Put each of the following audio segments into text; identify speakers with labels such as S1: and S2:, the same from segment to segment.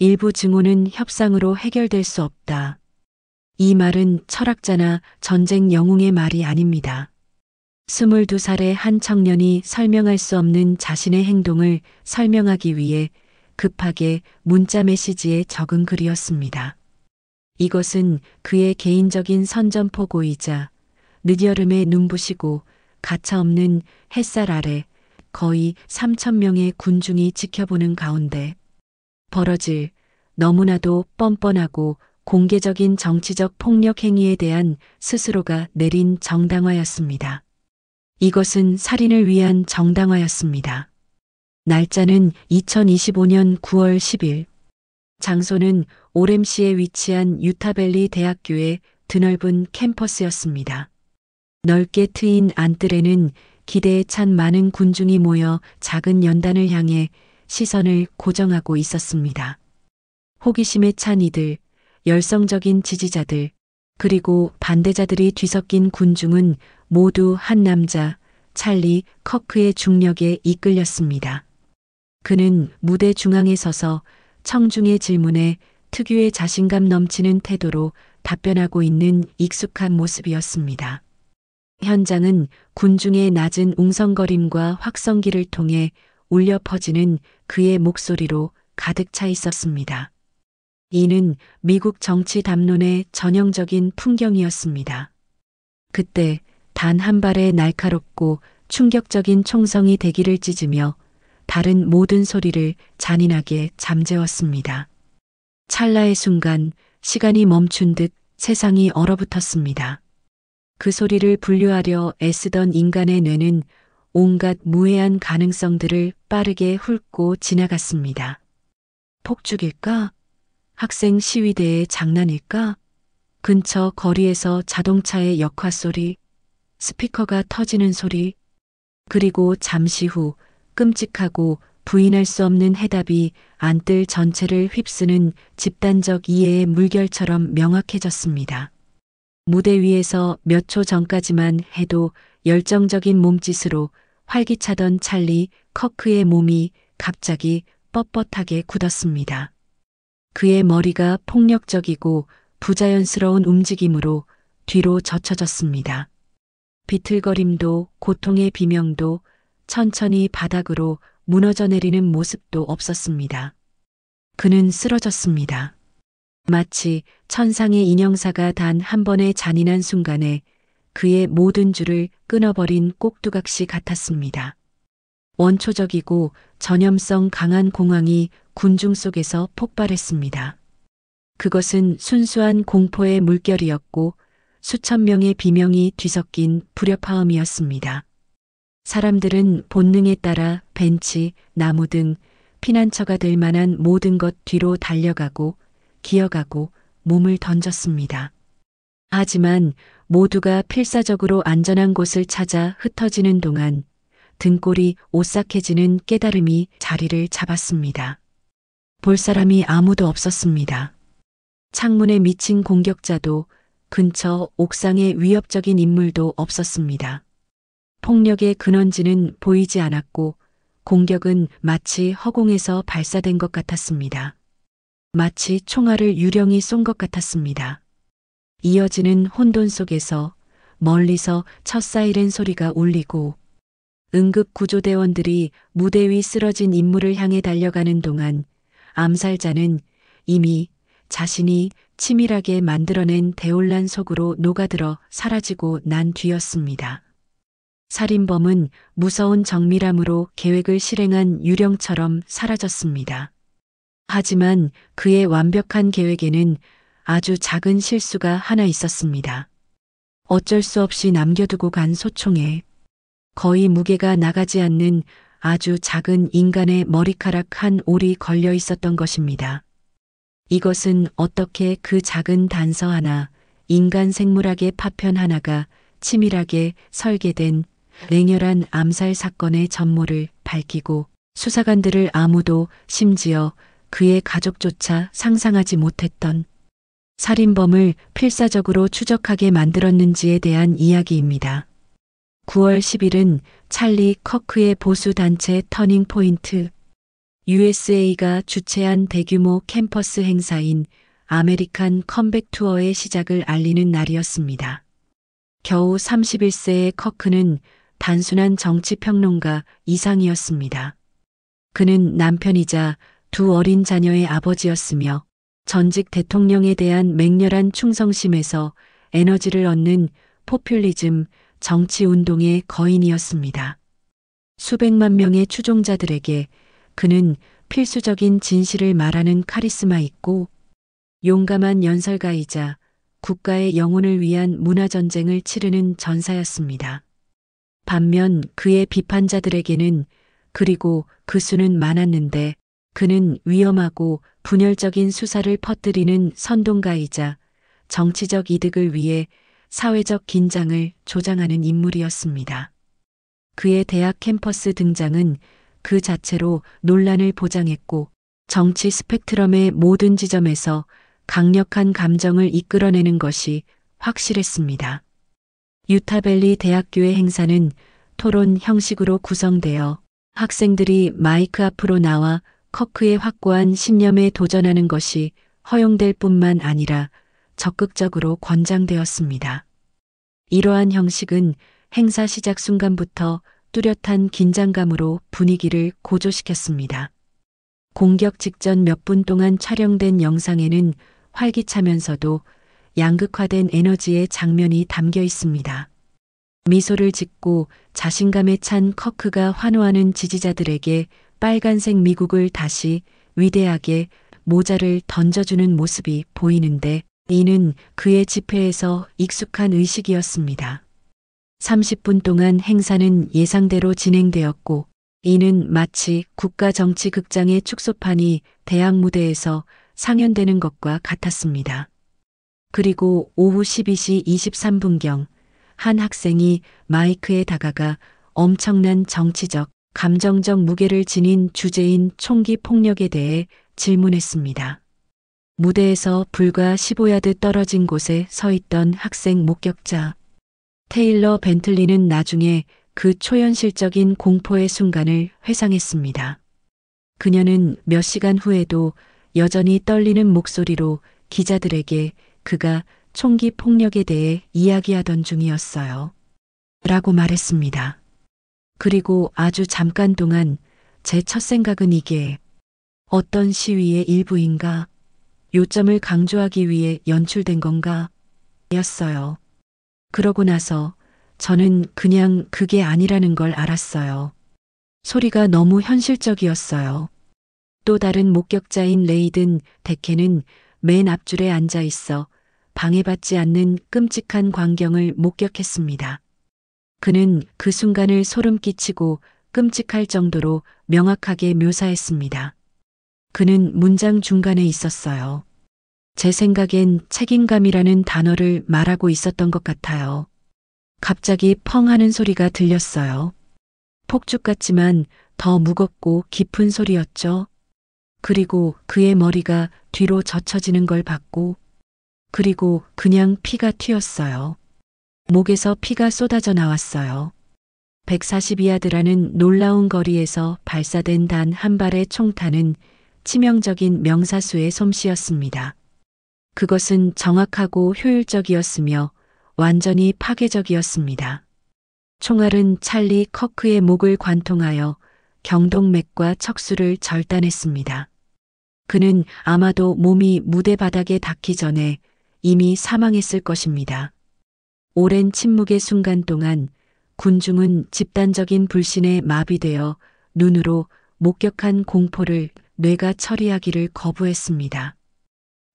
S1: 일부 증오는 협상으로 해결될 수 없다. 이 말은 철학자나 전쟁 영웅의 말이 아닙니다. 22살의 한 청년이 설명할 수 없는 자신의 행동을 설명하기 위해 급하게 문자 메시지에 적은 글이었습니다. 이것은 그의 개인적인 선전포고이자 늦여름에 눈부시고 가차없는 햇살 아래 거의 3,000명의 군중이 지켜보는 가운데 벌어질 너무나도 뻔뻔하고 공개적인 정치적 폭력 행위에 대한 스스로가 내린 정당화였습니다. 이것은 살인을 위한 정당화였습니다. 날짜는 2025년 9월 10일. 장소는 오램시에 위치한 유타밸리 대학교의 드넓은 캠퍼스였습니다. 넓게 트인 안뜰에는 기대에 찬 많은 군중이 모여 작은 연단을 향해 시선을 고정하고 있었습니다. 호기심에 찬 이들, 열성적인 지지자들, 그리고 반대자들이 뒤섞인 군중은 모두 한 남자, 찰리 커크의 중력에 이끌렸습니다. 그는 무대 중앙에 서서 청중의 질문에 특유의 자신감 넘치는 태도로 답변하고 있는 익숙한 모습이었습니다. 현장은 군중의 낮은 웅성거림과 확성기를 통해 울려 퍼지는 그의 목소리로 가득 차 있었습니다. 이는 미국 정치 담론의 전형적인 풍경이었습니다. 그때 단 한 발의 날카롭고 충격적인 총성이 대기를 찢으며 다른 모든 소리를 잔인하게 잠재웠습니다. 찰나의 순간 시간이 멈춘 듯 세상이 얼어붙었습니다. 그 소리를 분류하려 애쓰던 인간의 뇌는 온갖 무해한 가능성들을 빠르게 훑고 지나갔습니다. 폭죽일까? 학생 시위대의 장난일까? 근처 거리에서 자동차의 역화 소리, 스피커가 터지는 소리, 그리고 잠시 후 끔찍하고 부인할 수 없는 해답이 안뜰 전체를 휩쓰는 집단적 이해의 물결처럼 명확해졌습니다. 무대 위에서 몇 초 전까지만 해도 열정적인 몸짓으로 활기차던 찰리 커크의 몸이 갑자기 뻣뻣하게 굳었습니다. 그의 머리가 폭력적이고 부자연스러운 움직임으로 뒤로 젖혀졌습니다. 비틀거림도 고통의 비명도 천천히 바닥으로 무너져 내리는 모습도 없었습니다. 그는 쓰러졌습니다. 마치 천상의 인형사가 단 한 번의 잔인한 순간에 그의 모든 줄을 끊어버린 꼭두각시 같았습니다. 원초적이고 전염성 강한 공황이 군중 속에서 폭발했습니다. 그것은 순수한 공포의 물결이었고 수천 명의 비명이 뒤섞인 불협화음이었습니다. 사람들은 본능에 따라 벤치, 나무 등 피난처가 될 만한 모든 것 뒤로 달려가고 기어가고 몸을 던졌습니다. 하지만 모두가 필사적으로 안전한 곳을 찾아 흩어지는 동안 등골이 오싹해지는 깨달음이 자리를 잡았습니다. 볼 사람이 아무도 없었습니다. 창문에 미친 공격자도 근처 옥상의 위협적인 인물도 없었습니다. 폭력의 근원지는 보이지 않았고 공격은 마치 허공에서 발사된 것 같았습니다. 마치 총알을 유령이 쏜 것 같았습니다. 이어지는 혼돈 속에서 멀리서 첫 사이렌 소리가 울리고 응급구조대원들이 무대 위 쓰러진 인물을 향해 달려가는 동안 암살자는 이미 자신이 치밀하게 만들어낸 대혼란 속으로 녹아들어 사라지고 난 뒤였습니다. 살인범은 무서운 정밀함으로 계획을 실행한 유령처럼 사라졌습니다. 하지만 그의 완벽한 계획에는 아주 작은 실수가 하나 있었습니다. 어쩔 수 없이 남겨두고 간 소총에 거의 무게가 나가지 않는 아주 작은 인간의 머리카락 한 올이 걸려 있었던 것입니다. 이것은 어떻게 그 작은 단서 하나, 인간 생물학의 파편 하나가 치밀하게 설계된 냉혈한 암살 사건의 전모를 밝히고 수사관들을 아무도 심지어 그의 가족조차 상상하지 못했던 살인범을 필사적으로 추적하게 만들었는지에 대한 이야기입니다. 9월 10일은 찰리 커크의 보수단체 터닝 포인트 USA가 주최한 대규모 캠퍼스 행사인 아메리칸 컴백 투어의 시작을 알리는 날이었습니다. 겨우 31세의 커크는 단순한 정치평론가 이상이었습니다. 그는 남편이자 두 어린 자녀의 아버지였으며 전직 대통령에 대한 맹렬한 충성심에서 에너지를 얻는 포퓰리즘 정치운동의 거인이었습니다. 수백만 명의 추종자들에게 그는 필수적인 진실을 말하는 카리스마 있고 용감한 연설가이자 국가의 영혼을 위한 문화전쟁을 치르는 전사였습니다. 반면 그의 비판자들에게는 그리고 그 수는 많았는데 그는 위험하고 분열적인 수사를 퍼뜨리는 선동가이자 정치적 이득을 위해 사회적 긴장을 조장하는 인물이었습니다. 그의 대학 캠퍼스 등장은 그 자체로 논란을 보장했고 정치 스펙트럼의 모든 지점에서 강력한 감정을 이끌어내는 것이 확실했습니다. 유타밸리 대학교의 행사는 토론 형식으로 구성되어 학생들이 마이크 앞으로 나와 커크의 확고한 신념에 도전하는 것이 허용될 뿐만 아니라 적극적으로 권장되었습니다. 이러한 형식은 행사 시작 순간부터 뚜렷한 긴장감으로 분위기를 고조시켰습니다. 공격 직전 몇 분 동안 촬영된 영상에는 활기차면서도 양극화된 에너지의 장면이 담겨 있습니다. 미소를 짓고 자신감에 찬 커크가 환호하는 지지자들에게 빨간색 미국을 다시 위대하게 모자를 던져주는 모습이 보이는데 이는 그의 집회에서 익숙한 의식이었습니다. 30분 동안 행사는 예상대로 진행되었고 이는 마치 국가정치극장의 축소판이 대학 무대에서 상연되는 것과 같았습니다. 그리고 오후 12시 23분경 한 학생이 마이크에 다가가 엄청난 정치적, 감정적 무게를 지닌 주제인 총기 폭력에 대해 질문했습니다. 무대에서 불과 15야드 떨어진 곳에 서 있던 학생 목격자 테일러 벤틀리는 나중에 그 초현실적인 공포의 순간을 회상했습니다. 그녀는 몇 시간 후에도 여전히 떨리는 목소리로 기자들에게 그가 총기 폭력에 대해 이야기하던 중이었어요. 라고 말했습니다. 그리고 아주 잠깐 동안 제 첫 생각은 이게 어떤 시위의 일부인가? 요점을 강조하기 위해 연출된 건가? 였어요. 그러고 나서 저는 그냥 그게 아니라는 걸 알았어요. 소리가 너무 현실적이었어요. 또 다른 목격자인 레이든 데케는 맨 앞줄에 앉아 있어 방해받지 않는 끔찍한 광경을 목격했습니다. 그는 그 순간을 소름 끼치고 끔찍할 정도로 명확하게 묘사했습니다. 그는 문장 중간에 있었어요. 제 생각엔 책임감이라는 단어를 말하고 있었던 것 같아요. 갑자기 펑 하는 소리가 들렸어요. 폭죽 같지만 더 무겁고 깊은 소리였죠. 그리고 그의 머리가 뒤로 젖혀지는 걸 봤고, 그리고 그냥 피가 튀었어요. 목에서 피가 쏟아져 나왔어요. 142야드라는 놀라운 거리에서 발사된 단 한 발의 총탄은 치명적인 명사수의 솜씨였습니다. 그것은 정확하고 효율적이었으며 완전히 파괴적이었습니다. 총알은 찰리 커크의 목을 관통하여 경동맥과 척수를 절단했습니다. 그는 아마도 몸이 무대 바닥에 닿기 전에 이미 사망했을 것입니다. 오랜 침묵의 순간 동안 군중은 집단적인 불신에 마비되어 눈으로 목격한 공포를 뇌가 처리하기를 거부했습니다.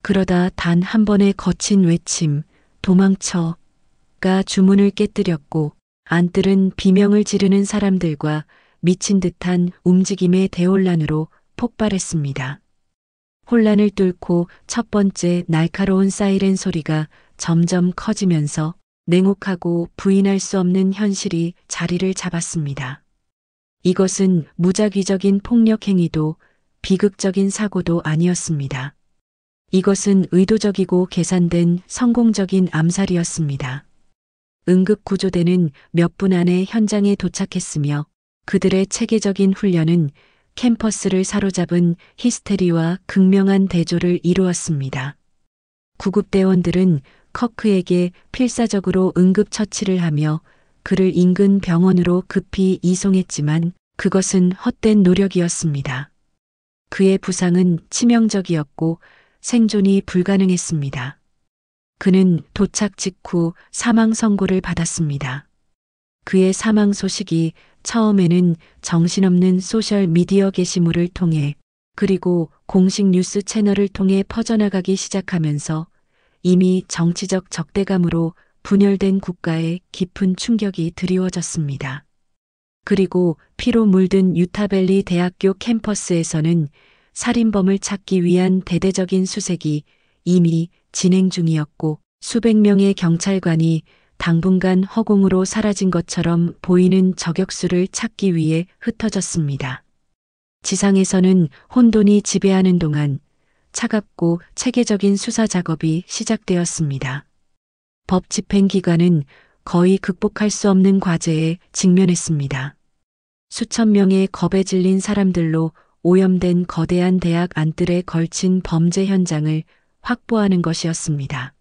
S1: 그러다 단 한 번의 거친 외침, 도망쳐가 주문을 깨뜨렸고 안뜰은 비명을 지르는 사람들과 미친 듯한 움직임의 대혼란으로 폭발했습니다. 혼란을 뚫고 첫 번째 날카로운 사이렌 소리가 점점 커지면서 냉혹하고 부인할 수 없는 현실이 자리를 잡았습니다. 이것은 무작위적인 폭력 행위도 비극적인 사고도 아니었습니다. 이것은 의도적이고 계산된 성공적인 암살이었습니다. 응급구조대는 몇 분 안에 현장에 도착했으며 그들의 체계적인 훈련은 캠퍼스를 사로잡은 히스테리와 극명한 대조를 이루었습니다. 구급대원들은 커크에게 필사적으로 응급처치를 하며 그를 인근 병원으로 급히 이송했지만 그것은 헛된 노력이었습니다. 그의 부상은 치명적이었고 생존이 불가능했습니다. 그는 도착 직후 사망 선고를 받았습니다. 그의 사망 소식이 처음에는 정신없는 소셜 미디어 게시물을 통해 그리고 공식 뉴스 채널을 통해 퍼져나가기 시작하면서 이미 정치적 적대감으로 분열된 국가에 깊은 충격이 드리워졌습니다. 그리고 피로 물든 유타밸리 대학교 캠퍼스에서는 살인범을 찾기 위한 대대적인 수색이 이미 진행 중이었고 수백 명의 경찰관이 당분간 허공으로 사라진 것처럼 보이는 저격수를 찾기 위해 흩어졌습니다. 지상에서는 혼돈이 지배하는 동안 차갑고 체계적인 수사 작업이 시작되었습니다. 법 집행기관은 거의 극복할 수 없는 과제에 직면했습니다. 수천 명의 겁에 질린 사람들로 오염된 거대한 대학 안뜰에 걸친 범죄 현장을 확보하는 것이었습니다.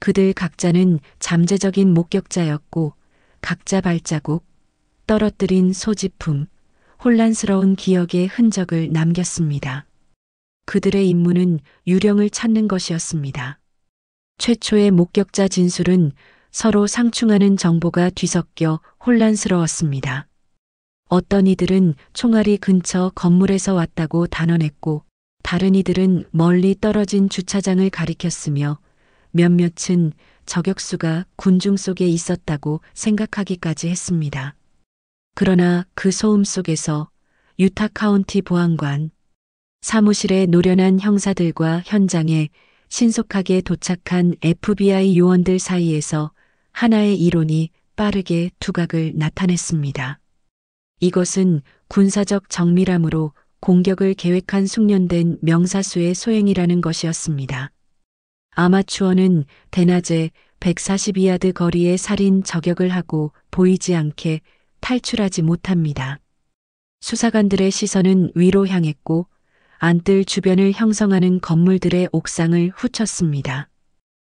S1: 그들 각자는 잠재적인 목격자였고 각자 발자국, 떨어뜨린 소지품, 혼란스러운 기억의 흔적을 남겼습니다. 그들의 임무는 유령을 찾는 것이었습니다. 최초의 목격자 진술은 서로 상충하는 정보가 뒤섞여 혼란스러웠습니다. 어떤 이들은 총알이 근처 건물에서 왔다고 단언했고 다른 이들은 멀리 떨어진 주차장을 가리켰으며 몇몇은 저격수가 군중 속에 있었다고 생각하기까지 했습니다. 그러나 그 소음 속에서 유타 카운티 보안관, 사무실에 노련한 형사들과 현장에 신속하게 도착한 FBI 요원들 사이에서 하나의 이론이 빠르게 두각을 나타냈습니다. 이것은 군사적 정밀함으로 공격을 계획한 숙련된 명사수의 소행이라는 것이었습니다. 아마추어는 대낮에 142야드 거리의 살인 저격을 하고 보이지 않게 탈출하지 못합니다. 수사관들의 시선은 위로 향했고 안뜰 주변을 형성하는 건물들의 옥상을 훑었습니다.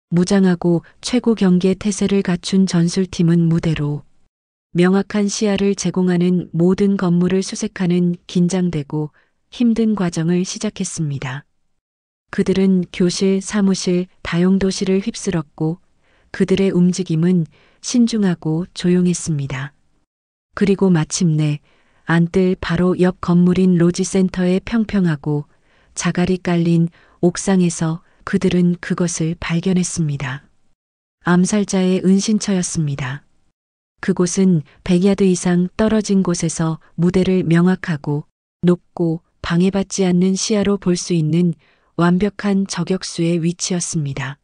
S1: 무장하고 최고 경계 태세를 갖춘 전술팀은 무대로 명확한 시야를 제공하는 모든 건물을 수색하는 긴장되고 힘든 과정을 시작했습니다. 그들은 교실, 사무실, 다용도실을 휩쓸었고 그들의 움직임은 신중하고 조용했습니다. 그리고 마침내 안뜰 바로 옆 건물인 로지센터의 평평하고 자갈이 깔린 옥상에서 그들은 그것을 발견했습니다. 암살자의 은신처였습니다. 그곳은 100야드 이상 떨어진 곳에서 무대를 명확하고 높고 방해받지 않는 시야로 볼 수 있는 완벽한 저격수의 위치였습니다.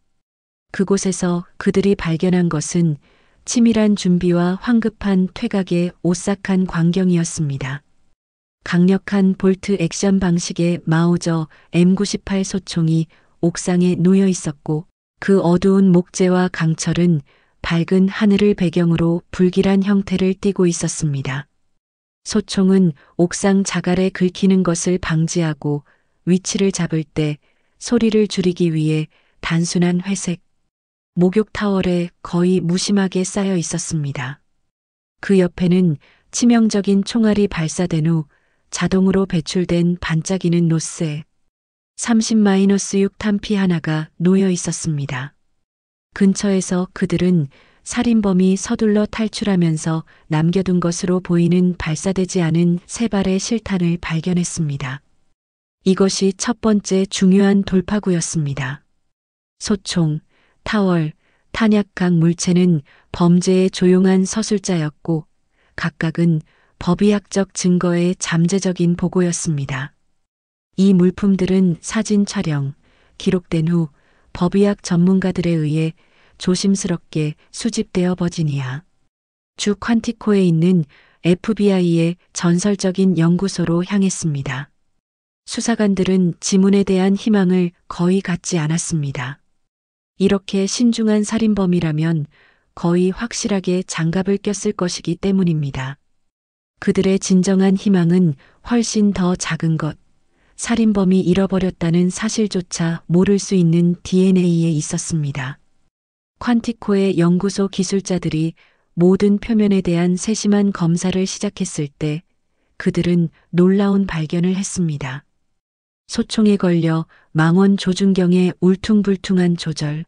S1: 그곳에서 그들이 발견한 것은 치밀한 준비와 황급한 퇴각의 오싹한 광경이었습니다. 강력한 볼트 액션 방식의 마우저 M98 소총이 옥상에 놓여 있었고 그 어두운 목재와 강철은 밝은 하늘을 배경으로 불길한 형태를 띠고 있었습니다. 소총은 옥상 자갈에 긁히는 것을 방지하고 위치를 잡을 때 소리를 줄이기 위해 단순한 회색, 목욕 타월에 거의 무심하게 쌓여 있었습니다. 그 옆에는 치명적인 총알이 발사된 후 자동으로 배출된 반짝이는 노스에 30-6 탄피 하나가 놓여 있었습니다. 근처에서 그들은 살인범이 서둘러 탈출하면서 남겨둔 것으로 보이는 발사되지 않은 3발의 실탄을 발견했습니다. 이것이 첫 번째 중요한 돌파구였습니다. 소총, 타월, 탄약각 물체는 범죄의 조용한 서술자였고 각각은 법의학적 증거의 잠재적인 보고였습니다. 이 물품들은 사진 촬영, 기록된 후 법의학 전문가들에 의해 조심스럽게 수집되어 버지니아 주 퀀티코에 있는 FBI의 전설적인 연구소로 향했습니다. 수사관들은 지문에 대한 희망을 거의 갖지 않았습니다. 이렇게 신중한 살인범이라면 거의 확실하게 장갑을 꼈을 것이기 때문입니다. 그들의 진정한 희망은 훨씬 더 작은 것, 살인범이 잃어버렸다는 사실조차 모를 수 있는 DNA에 있었습니다. 퀀티코의 연구소 기술자들이 모든 표면에 대한 세심한 검사를 시작했을 때 그들은 놀라운 발견을 했습니다. 소총에 걸려 망원 조준경의 울퉁불퉁한 조절,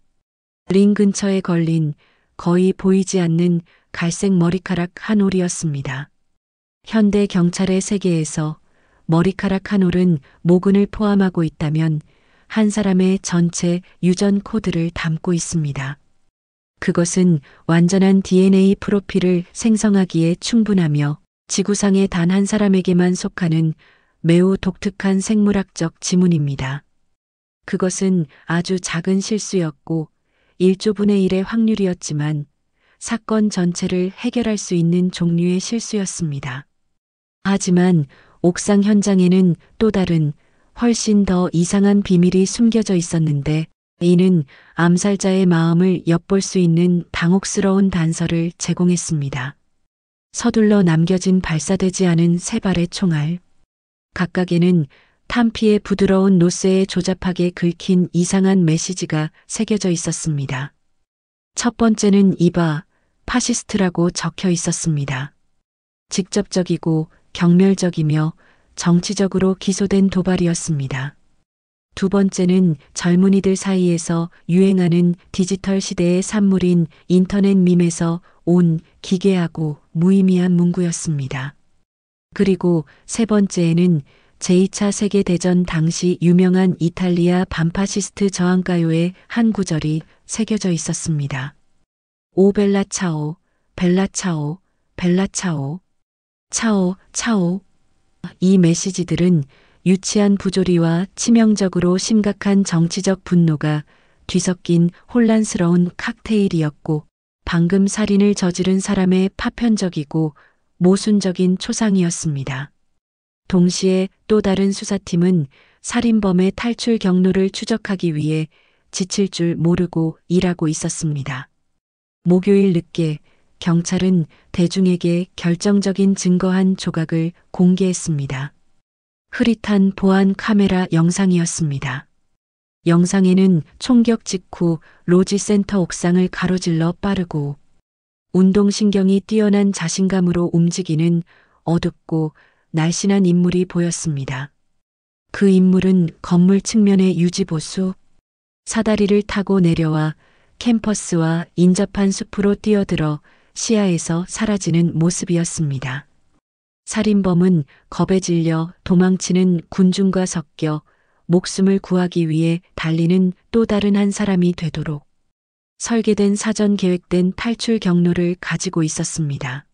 S1: 링 근처에 걸린 거의 보이지 않는 갈색 머리카락 한 올이었습니다. 현대 경찰의 세계에서 머리카락 한 올은 모근을 포함하고 있다면 한 사람의 전체 유전 코드를 담고 있습니다. 그것은 완전한 DNA 프로필을 생성하기에 충분하며 지구상의 단 한 사람에게만 속하는 매우 독특한 생물학적 지문입니다. 그것은 아주 작은 실수였고 1조분의 1의 확률이었지만 사건 전체를 해결할 수 있는 종류의 실수였습니다. 하지만 옥상 현장에는 또 다른 훨씬 더 이상한 비밀이 숨겨져 있었는데 이는 암살자의 마음을 엿볼 수 있는 당혹스러운 단서를 제공했습니다. 서둘러 남겨진 발사되지 않은 세 발의 총알. 각각에는 탄피의 부드러운 노쇠에 조잡하게 긁힌 이상한 메시지가 새겨져 있었습니다. 첫 번째는 이봐, 파시스트라고 적혀 있었습니다. 직접적이고 경멸적이며 정치적으로 기소된 도발이었습니다. 두 번째는 젊은이들 사이에서 유행하는 디지털 시대의 산물인 인터넷 밈에서 온 기괴하고 무의미한 문구였습니다. 그리고 세 번째에는 제2차 세계대전 당시 유명한 이탈리아 반파시스트 저항가요의 한 구절이 새겨져 있었습니다. 오 벨라 차오, 벨라 차오, 벨라 차오. 차오, 차오. 이 메시지들은 유치한 부조리와 치명적으로 심각한 정치적 분노가 뒤섞인 혼란스러운 칵테일이었고 방금 살인을 저지른 사람의 파편적이고 모순적인 초상이었습니다. 동시에 또 다른 수사팀은 살인범의 탈출 경로를 추적하기 위해 지칠 줄 모르고 일하고 있었습니다. 목요일 늦게 경찰은 대중에게 결정적인 증거 한 조각을 공개했습니다. 흐릿한 보안 카메라 영상이었습니다. 영상에는 총격 직후 로지 센터 옥상을 가로질러 빠르고 운동신경이 뛰어난 자신감으로 움직이는 어둡고 날씬한 인물이 보였습니다. 그 인물은 건물 측면의 유지보수, 사다리를 타고 내려와 캠퍼스와 인접한 숲으로 뛰어들어 시야에서 사라지는 모습이었습니다. 살인범은 겁에 질려 도망치는 군중과 섞여 목숨을 구하기 위해 달리는 또 다른 한 사람이 되도록 설계된 사전 계획된 탈출 경로를 가지고 있었습니다.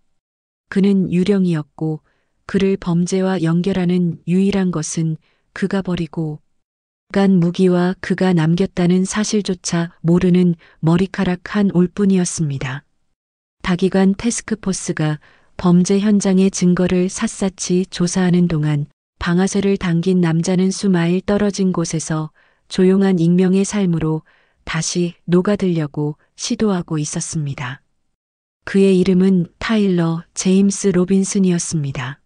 S1: 그는 유령이었고 그를 범죄와 연결하는 유일한 것은 그가 버리고 간 무기와 그가 남겼다는 사실조차 모르는 머리카락 한 올뿐이었습니다. 다기관 태스크포스가 범죄 현장의 증거를 샅샅이 조사하는 동안 방아쇠를 당긴 남자는 수마일 떨어진 곳에서 조용한 익명의 삶으로 다시 녹아들려고 시도하고 있었습니다. 그의 이름은 타일러 제임스 로빈슨이었습니다.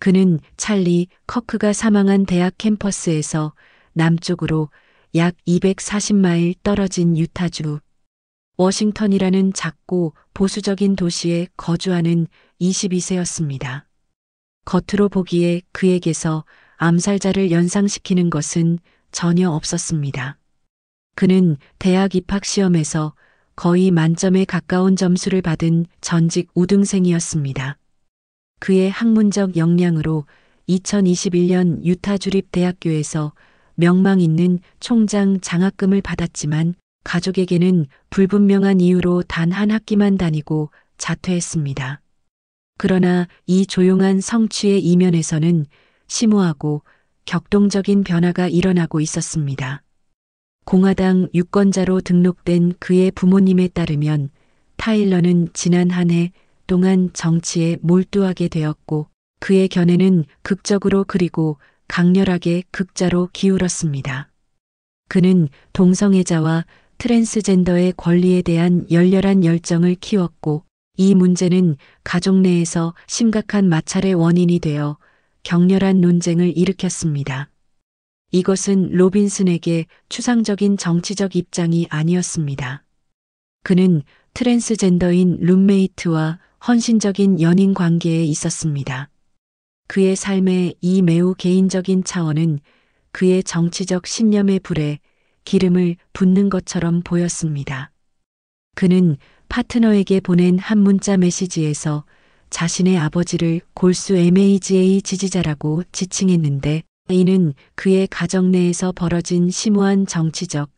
S1: 그는 찰리 커크가 사망한 대학 캠퍼스에서 남쪽으로 약 240마일 떨어진 유타주 워싱턴이라는 작고 보수적인 도시에 거주하는 22세였습니다. 겉으로 보기에 그에게서 암살자를 연상시키는 것은 전혀 없었습니다. 그는 대학 입학 시험에서 거의 만점에 가까운 점수를 받은 전직 우등생이었습니다. 그의 학문적 역량으로 2021년 유타 주립대학교에서 명망 있는 총장 장학금을 받았지만 가족에게는 불분명한 이유로 단 한 학기만 다니고 자퇴했습니다. 그러나 이 조용한 성취의 이면에서는 심오하고 격동적인 변화가 일어나고 있었습니다. 공화당 유권자로 등록된 그의 부모님에 따르면 타일러는 지난 한 해 동안 정치에 몰두하게 되었고 그의 견해는 극적으로 그리고 강렬하게 극자로 기울었습니다. 그는 동성애자와 트랜스젠더의 권리에 대한 열렬한 열정을 키웠고 이 문제는 가족 내에서 심각한 마찰의 원인이 되어 격렬한 논쟁을 일으켰습니다. 이것은 로빈슨에게 추상적인 정치적 입장이 아니었습니다. 그는 트랜스젠더인 룸메이트와 헌신적인 연인 관계에 있었습니다. 그의 삶의 이 매우 개인적인 차원은 그의 정치적 신념의 불에 기름을 붓는 것처럼 보였습니다. 그는 파트너에게 보낸 한 문자 메시지에서 자신의 아버지를 골수 MAGA 지지자라고 지칭했는데 이는 그의 가정 내에서 벌어진 심오한 정치적,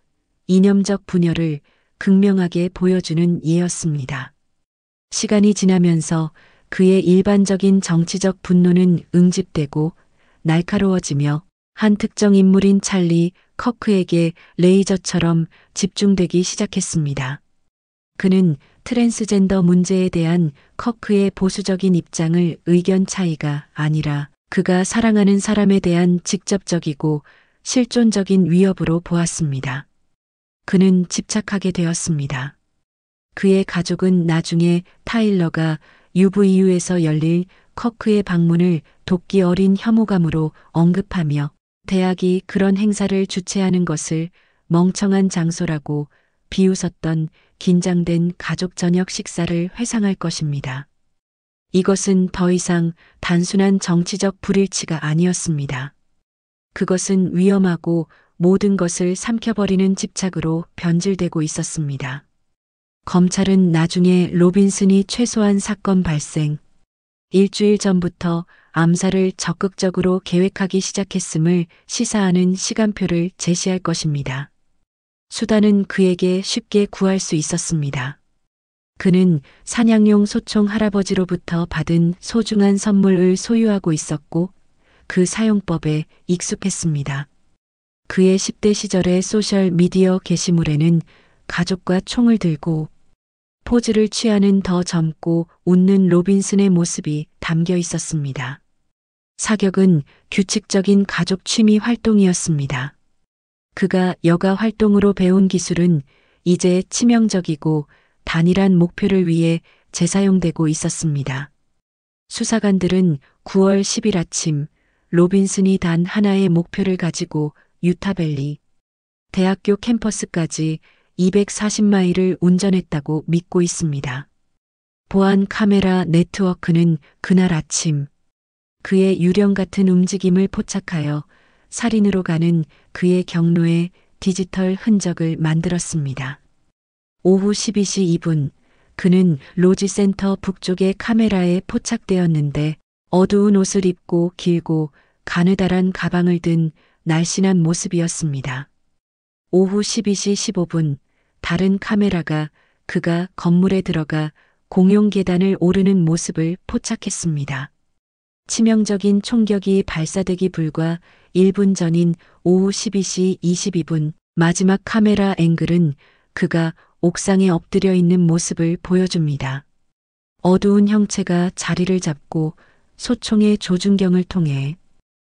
S1: 이념적 분열을 극명하게 보여주는 예였습니다. 시간이 지나면서 그의 일반적인 정치적 분노는 응집되고 날카로워지며 한 특정 인물인 찰리 커크에게 레이저처럼 집중되기 시작했습니다. 그는 트랜스젠더 문제에 대한 커크의 보수적인 입장을 의견 차이가 아니라 그가 사랑하는 사람에 대한 직접적이고 실존적인 위협으로 보았습니다. 그는 집착하게 되었습니다. 그의 가족은 나중에 타일러가 UVU에서 열릴 커크의 방문을 돕기 어린 혐오감으로 언급하며 대학이 그런 행사를 주최하는 것을 멍청한 장소라고 비웃었던 긴장된 가족 저녁 식사를 회상할 것입니다. 이것은 더 이상 단순한 정치적 불일치가 아니었습니다. 그것은 위험하고 모든 것을 삼켜버리는 집착으로 변질되고 있었습니다. 검찰은 나중에 로빈슨이 최소한 사건 발생 일주일 전부터 암살을 적극적으로 계획하기 시작했음을 시사하는 시간표를 제시할 것입니다. 수단은 그에게 쉽게 구할 수 있었습니다. 그는 사냥용 소총 할아버지로부터 받은 소중한 선물을 소유하고 있었고 그 사용법에 익숙했습니다. 그의 10대 시절의 소셜 미디어 게시물에는 가족과 총을 들고 포즈를 취하는 더 젊고 웃는 로빈슨의 모습이 담겨 있었습니다. 사격은 규칙적인 가족 취미 활동이었습니다. 그가 여가 활동으로 배운 기술은 이제 치명적이고 단일한 목표를 위해 재사용되고 있었습니다. 수사관들은 9월 10일 아침 로빈슨이 단 하나의 목표를 가지고 유타밸리 대학교 캠퍼스까지 240마일을 운전했다고 믿고 있습니다. 보안 카메라 네트워크는 그날 아침 그의 유령 같은 움직임을 포착하여 살인으로 가는 그의 경로에 디지털 흔적을 만들었습니다. 오후 12시 2분 그는 로지센터 북쪽의 카메라에 포착되었는데 어두운 옷을 입고 길고 가느다란 가방을 든 날씬한 모습이었습니다. 오후 12시 15분 다른 카메라가 그가 건물에 들어가 공용 계단을 오르는 모습을 포착했습니다. 치명적인 총격이 발사되기 불과 1분 전인 오후 12시 22분 마지막 카메라 앵글은 그가 옥상에 엎드려 있는 모습을 보여줍니다. 어두운 형체가 자리를 잡고 소총의 조준경을 통해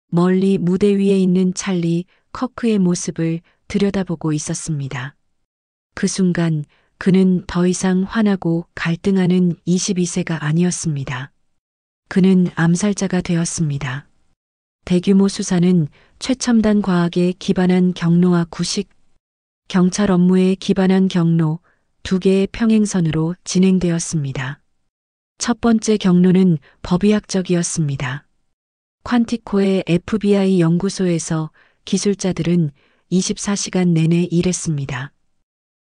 S1: 멀리 무대 위에 있는 찰리 커크의 모습을 들여다보고 있었습니다. 그 순간 그는 더 이상 화나고 갈등하는 22세가 아니었습니다. 그는 암살자가 되었습니다. 대규모 수사는 최첨단 과학에 기반한 경로와 구식, 경찰 업무에 기반한 경로 두 개의 평행선으로 진행되었습니다. 첫 번째 경로는 법의학적이었습니다. 퀀티코의 FBI 연구소에서 기술자들은 24시간 내내 일했습니다.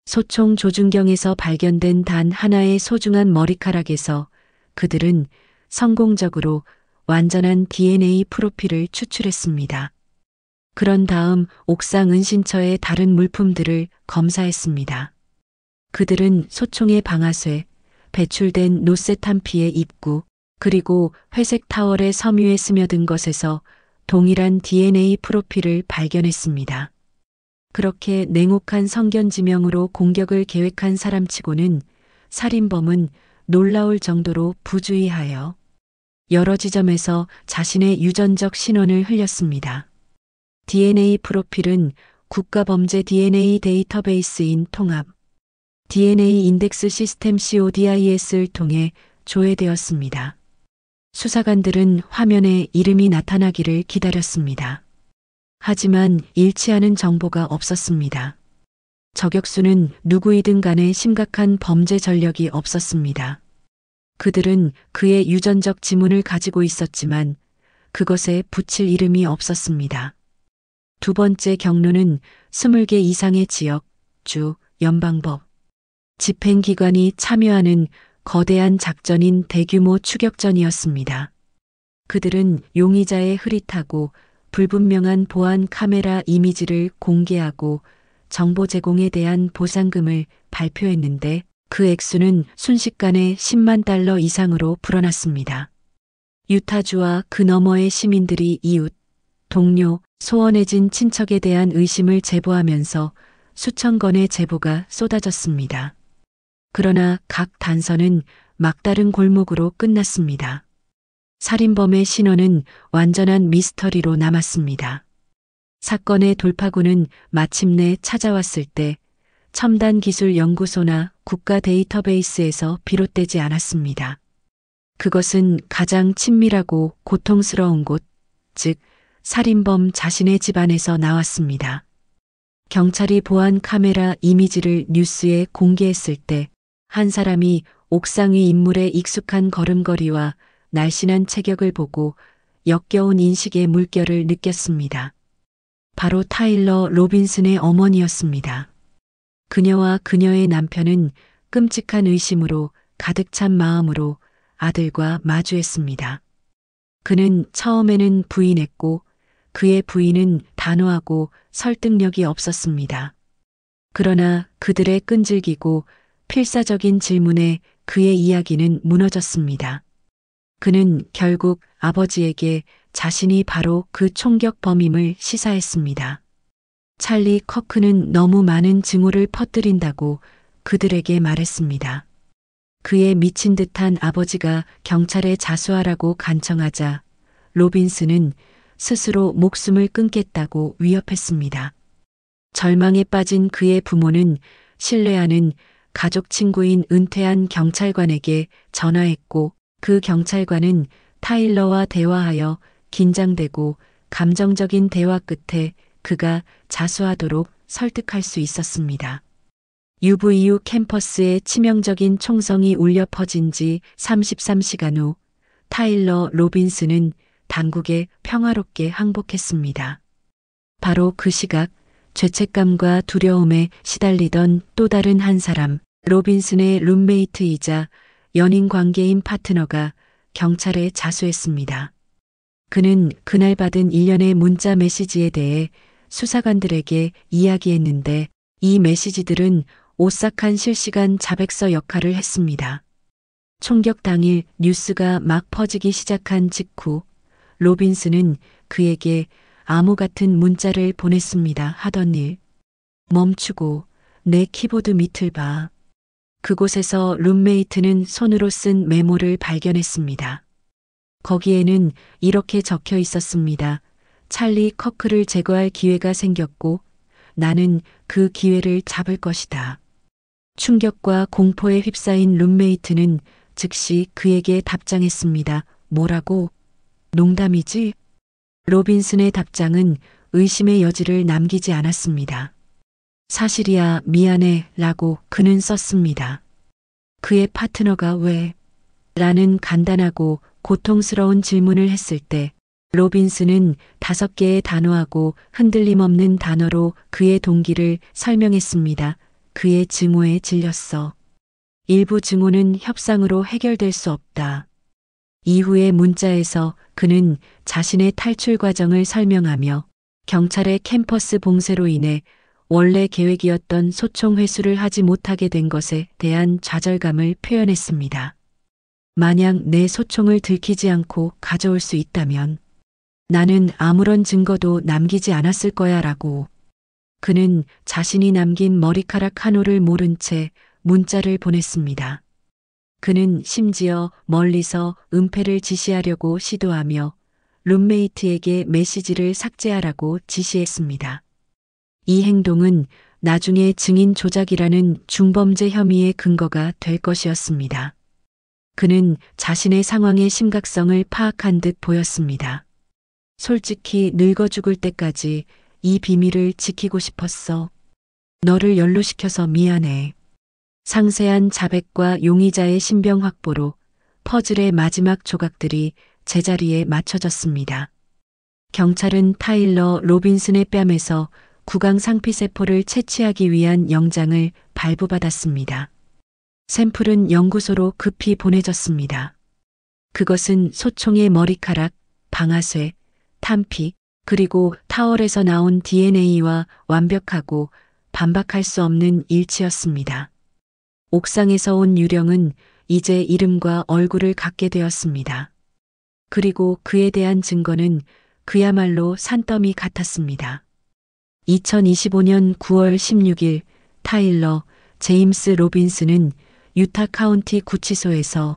S1: 소총 조준경에서 발견된 단 하나의 소중한 머리카락에서 그들은 성공적으로 완전한 DNA 프로필을 추출했습니다. 그런 다음 옥상 은신처의 다른 물품들을 검사했습니다. 그들은 소총의 방아쇠, 배출된 노세탄피의 입구, 그리고 회색 타월의 섬유에 스며든 것에서 동일한 DNA 프로필을 발견했습니다. 그렇게 냉혹한 성견지명으로 공격을 계획한 사람치고는 살인범은 놀라울 정도로 부주의하여 여러 지점에서 자신의 유전적 신원을 흘렸습니다. DNA 프로필은 국가범죄 DNA 데이터베이스인 통합 DNA 인덱스 시스템 CODIS를 통해 조회되었습니다. 수사관들은 화면에 이름이 나타나기를 기다렸습니다. 하지만 일치하는 정보가 없었습니다. 저격수는 누구이든 간에 심각한 범죄 전력이 없었습니다. 그들은 그의 유전적 지문을 가지고 있었지만 그것에 붙일 이름이 없었습니다. 두 번째 경로는 20개 이상의 지역, 주, 연방법, 집행기관이 참여하는 거대한 작전인 대규모 추격전이었습니다. 그들은 용의자의 흐릿하고 불분명한 보안 카메라 이미지를 공개하고 정보 제공에 대한 보상금을 발표했는데 그 액수는 순식간에 10만 달러 이상으로 불어났습니다. 유타주와 그 너머의 시민들이 이웃, 동료, 소원해진 친척에 대한 의심을 제보하면서 수천 건의 제보가 쏟아졌습니다. 그러나 각 단서는 막다른 골목으로 끝났습니다. 살인범의 신원은 완전한 미스터리로 남았습니다. 사건의 돌파구는 마침내 찾아왔을 때 첨단기술연구소나 국가 데이터베이스에서 비롯되지 않았습니다. 그것은 가장 친밀하고 고통스러운 곳, 즉 살인범 자신의 집안에서 나왔습니다. 경찰이 보안 카메라 이미지를 뉴스에 공개했을 때 한 사람이 옥상 위 인물의 익숙한 걸음걸이와 날씬한 체격을 보고 역겨운 인식의 물결을 느꼈습니다. 바로 타일러 로빈슨의 어머니였습니다. 그녀와 그녀의 남편은 끔찍한 의심으로 가득 찬 마음으로 아들과 마주했습니다. 그는 처음에는 부인했고 그의 부인은 단호하고 설득력이 없었습니다. 그러나 그들의 끈질기고 필사적인 질문에 그의 이야기는 무너졌습니다. 그는 결국 아버지에게 자신이 바로 그 총격범임을 시사했습니다. 찰리 커크는 너무 많은 증오를 퍼뜨린다고 그들에게 말했습니다. 그의 미친 듯한 아버지가 경찰에 자수하라고 간청하자 로빈슨은 스스로 목숨을 끊겠다고 위협했습니다. 절망에 빠진 그의 부모는 신뢰하는 가족 친구인 은퇴한 경찰관에게 전화했고 그 경찰관은 타일러와 대화하여 긴장되고 감정적인 대화 끝에 그가 자수하도록 설득할 수 있었습니다. UVU 캠퍼스에 치명적인 총성이 울려 퍼진 지 33시간 후 타일러 로빈슨은 당국에 평화롭게 항복했습니다. 바로 그 시각 죄책감과 두려움에 시달리던 또 다른 한 사람, 로빈슨의 룸메이트이자 연인 관계인 파트너가 경찰에 자수했습니다. 그는 그날 받은 일련의 문자 메시지에 대해 수사관들에게 이야기했는데 이 메시지들은 오싹한 실시간 자백서 역할을 했습니다. 총격 당일 뉴스가 막 퍼지기 시작한 직후 로빈슨은 그에게 암호 같은 문자를 보냈습니다. 하던 일 멈추고 내 키보드 밑을 봐. 그곳에서 룸메이트는 손으로 쓴 메모를 발견했습니다. 거기에는 이렇게 적혀 있었습니다. 찰리 커크를 제거할 기회가 생겼고 나는 그 기회를 잡을 것이다. 충격과 공포에 휩싸인 룸메이트는 즉시 그에게 답장했습니다. 뭐라고? 농담이지? 로빈슨의 답장은 의심의 여지를 남기지 않았습니다. 사실이야 미안해 라고 그는 썼습니다. 그의 파트너가 왜? 라는 간단하고 고통스러운 질문을 했을 때 로빈슨은 5개의 단호하고 흔들림 없는 단어로 그의 동기를 설명했습니다. 그의 증오에 질렸어. 일부 증오는 협상으로 해결될 수 없다. 이후의 문자에서 그는 자신의 탈출 과정을 설명하며 경찰의 캠퍼스 봉쇄로 인해 원래 계획이었던 소총 회수를 하지 못하게 된 것에 대한 좌절감을 표현했습니다. 만약 내 소총을 들키지 않고 가져올 수 있다면 나는 아무런 증거도 남기지 않았을 거야 라고. 그는 자신이 남긴 머리카락 한 올을 모른 채 문자를 보냈습니다. 그는 심지어 멀리서 은폐를 지시하려고 시도하며 룸메이트에게 메시지를 삭제하라고 지시했습니다. 이 행동은 나중에 증인 조작이라는 중범죄 혐의의 근거가 될 것이었습니다. 그는 자신의 상황의 심각성을 파악한 듯 보였습니다. 솔직히 늙어 죽을 때까지 이 비밀을 지키고 싶었어. 너를 연루시켜서 미안해. 상세한 자백과 용의자의 신병 확보로 퍼즐의 마지막 조각들이 제자리에 맞춰졌습니다. 경찰은 타일러 로빈슨의 뺨에서 구강 상피세포를 채취하기 위한 영장을 발부받았습니다. 샘플은 연구소로 급히 보내졌습니다. 그것은 소총의 머리카락, 방아쇠, 탄피, 그리고 타월에서 나온 DNA와 완벽하고 반박할 수 없는 일치였습니다. 옥상에서 온 유령은 이제 이름과 얼굴을 갖게 되었습니다. 그리고 그에 대한 증거는 그야말로 산더미 같았습니다. 2025년 9월 16일 타일러 제임스 로빈슨은 유타 카운티 구치소에서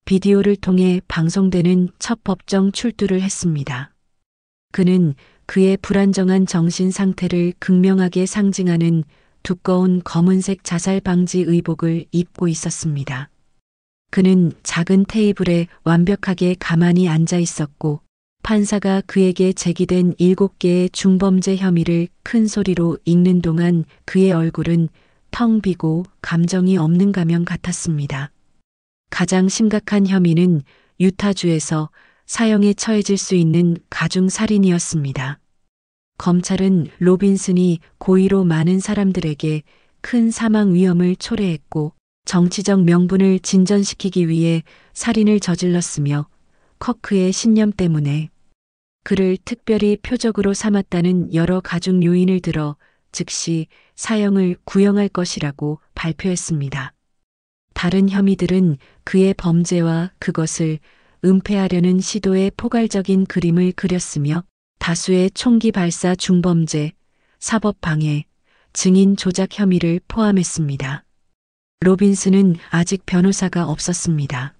S1: 비디오를 통해 방송되는 첫 법정 출두를 했습니다. 그는 그의 불안정한 정신 상태를 극명하게 상징하는 두꺼운 검은색 자살 방지 의복을 입고 있었습니다. 그는 작은 테이블에 완벽하게 가만히 앉아 있었고 판사가 그에게 제기된 7개의 중범죄 혐의를 큰 소리로 읽는 동안 그의 얼굴은 텅 비고 감정이 없는 가면 같았습니다. 가장 심각한 혐의는 유타주에서 사형에 처해질 수 있는 가중살인이었습니다. 검찰은 로빈슨이 고의로 많은 사람들에게 큰 사망 위험을 초래했고 정치적 명분을 진전시키기 위해 살인을 저질렀으며 커크의 신념 때문에 그를 특별히 표적으로 삼았다는 여러 가중 요인을 들어 즉시 사형을 구형할 것이라고 발표했습니다. 다른 혐의들은 그의 범죄와 그것을 은폐하려는 시도의 포괄적인 그림을 그렸으며 다수의 총기 발사 중범죄, 사법방해, 증인 조작 혐의를 포함했습니다. 로빈슨은 아직 변호사가 없었습니다.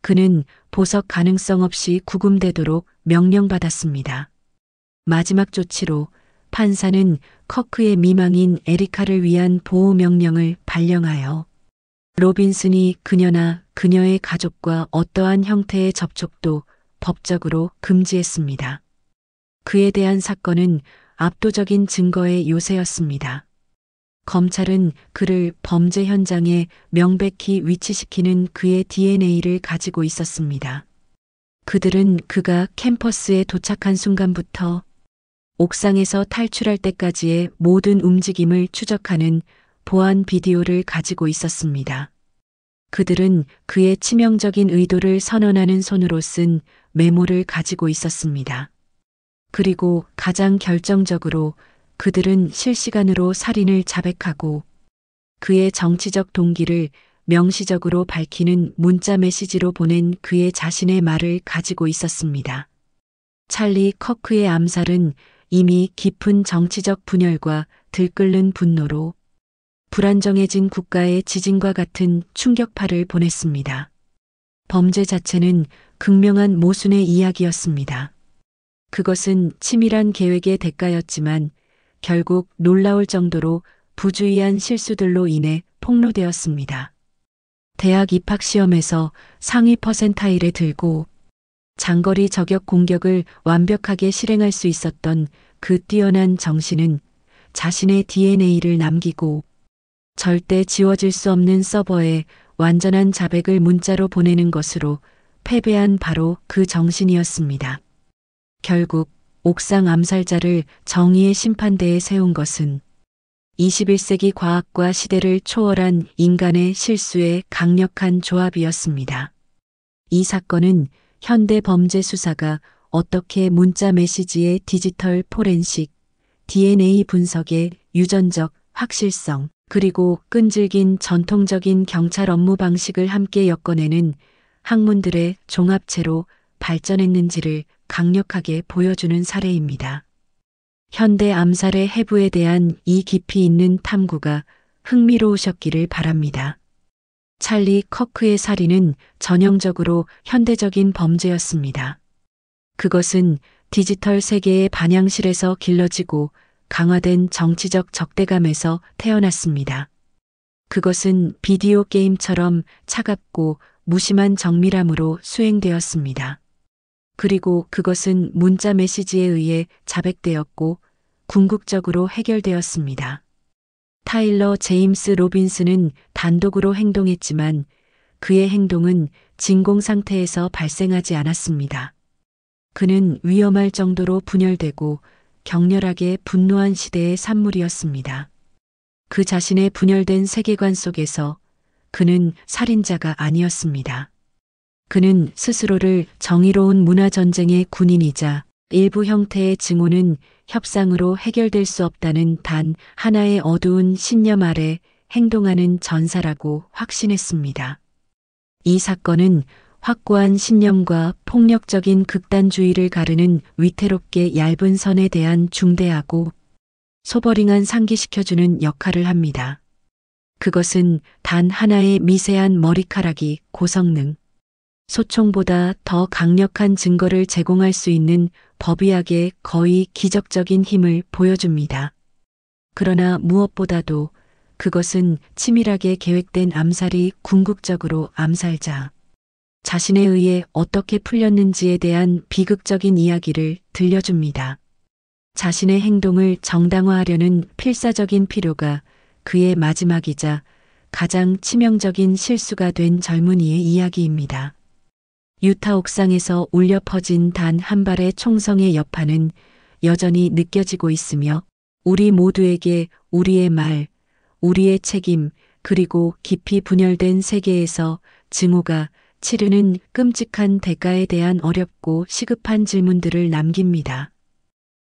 S1: 그는 보석 가능성 없이 구금되도록 명령받았습니다. 마지막 조치로 판사는 커크의 미망인 에리카를 위한 보호 명령을 발령하여 로빈슨이 그녀나 그녀의 가족과 어떠한 형태의 접촉도 법적으로 금지했습니다. 그에 대한 사건은 압도적인 증거의 요새였습니다. 검찰은 그를 범죄 현장에 명백히 위치시키는 그의 DNA를 가지고 있었습니다. 그들은 그가 캠퍼스에 도착한 순간부터 옥상에서 탈출할 때까지의 모든 움직임을 추적하는 보안 비디오를 가지고 있었습니다. 그들은 그의 치명적인 의도를 선언하는 손으로 쓴 메모를 가지고 있었습니다. 그리고 가장 결정적으로 그들은 실시간으로 살인을 자백하고 그의 정치적 동기를 명시적으로 밝히는 문자 메시지로 보낸 그의 자신의 말을 가지고 있었습니다. 찰리 커크의 암살은 이미 깊은 정치적 분열과 들끓는 분노로 불안정해진 국가의 지진과 같은 충격파를 보냈습니다. 범죄 자체는 극명한 모순의 이야기였습니다. 그것은 치밀한 계획의 대가였지만 결국 놀라울 정도로 부주의한 실수들로 인해 폭로되었습니다. 대학 입학 시험에서 상위 퍼센타일에 들고 장거리 저격 공격을 완벽하게 실행할 수 있었던 그 뛰어난 정신은 자신의 DNA를 남기고 절대 지워질 수 없는 서버에 완전한 자백을 문자로 보내는 것으로 패배한 바로 그 정신이었습니다. 결국 옥상 암살자를 정의의 심판대에 세운 것은 21세기 과학과 시대를 초월한 인간의 실수의 강력한 조합이었습니다. 이 사건은 현대 범죄 수사가 어떻게 문자 메시지의 디지털 포렌식, DNA 분석의 유전적 확실성, 그리고 끈질긴 전통적인 경찰 업무 방식을 함께 엮어내는 학문들의 종합체로 발전했는지를 강력하게 보여주는 사례입니다. 현대 암살의 해부에 대한 이 깊이 있는 탐구가 흥미로우셨기를 바랍니다. 찰리 커크의 살인은 전형적으로 현대적인 범죄였습니다. 그것은 디지털 세계의 반향실에서 길러지고 강화된 정치적 적대감에서 태어났습니다. 그것은 비디오 게임처럼 차갑고 무심한 정밀함으로 수행되었습니다. 그리고 그것은 문자 메시지에 의해 자백되었고 궁극적으로 해결되었습니다. 타일러 제임스 로빈스는 단독으로 행동했지만 그의 행동은 진공 상태에서 발생하지 않았습니다. 그는 위험할 정도로 분열되고 격렬하게 분노한 시대의 산물이었습니다. 그 자신의 분열된 세계관 속에서 그는 살인자가 아니었습니다. 그는 스스로를 정의로운 문화전쟁의 군인이자 일부 형태의 증오는 협상으로 해결될 수 없다는 단 하나의 어두운 신념 아래 행동하는 전사라고 확신했습니다. 이 사건은 확고한 신념과 폭력적인 극단주의를 가르는 위태롭게 얇은 선에 대한 중대하고 소버링한 상기시켜주는 역할을 합니다. 그것은 단 하나의 미세한 머리카락이 고성능, 소총보다 더 강력한 증거를 제공할 수 있는 법의학의 거의 기적적인 힘을 보여줍니다. 그러나 무엇보다도 그것은 치밀하게 계획된 암살이 궁극적으로 암살자 자신에 의해 어떻게 풀렸는지에 대한 비극적인 이야기를 들려줍니다. 자신의 행동을 정당화하려는 필사적인 필요가 그의 마지막이자 가장 치명적인 실수가 된 젊은이의 이야기입니다. 유타 옥상에서 울려 퍼진 단 한 발의 총성의 여파는 여전히 느껴지고 있으며 우리 모두에게 우리의 말, 우리의 책임, 그리고 깊이 분열된 세계에서 증오가 치르는 끔찍한 대가에 대한 어렵고 시급한 질문들을 남깁니다.